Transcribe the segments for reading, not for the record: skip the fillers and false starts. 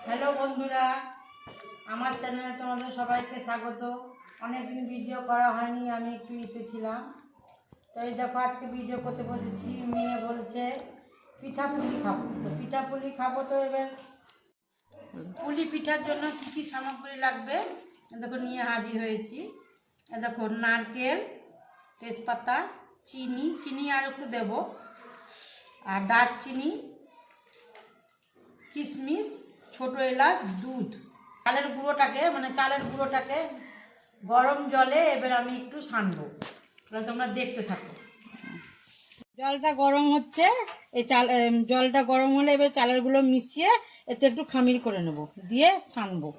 Hello বন্ধুরা, আমার চ্যানেলে তোমাদের সবাইকে স্বাগত। অনেকদিন ভিডিও করা হয়নি, আমি একটু ইতে ছিলাম। তো এই দেখো আজকে ভিডিও করতে বসেছি। মেয়ে বলছে পিঠাপুলি খাবো, তো পিঠাপুলি খাবো। তো এবার পুলি পিঠার জন্য কী কী সামগ্রী লাগবে দেখো নিয়ে হাজির হয়েছি। দেখো নারকেল, তেজপাতা, চিনি আর একটু দেবো, আর দারচিনি, কিশমিশ, ছোট এলাচ, দুধ। চালের গুঁড়োটাকে গরম জলে এবার আমি একটু সানবো। তাহলে তোমরা দেখতে থাকো। জলটা গরম হচ্ছে, জলটা গরম হলে এবার চালের গুঁড়ো মিশিয়ে এতে একটু খামির করে নেব, দিয়ে সানবো।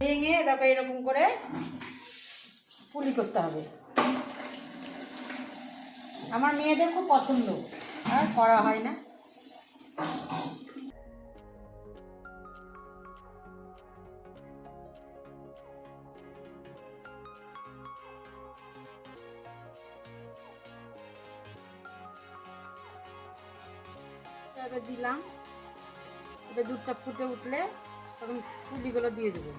ভেঙে দেখো এরকম করে পুলি করতে হবে। আমার মেয়েদের খুব পছন্দ, আর করা হয় না। এবার দিলাম, এবার দুধটা ফুটে উঠলে তখন পুলিগুলো দিয়ে দেবো।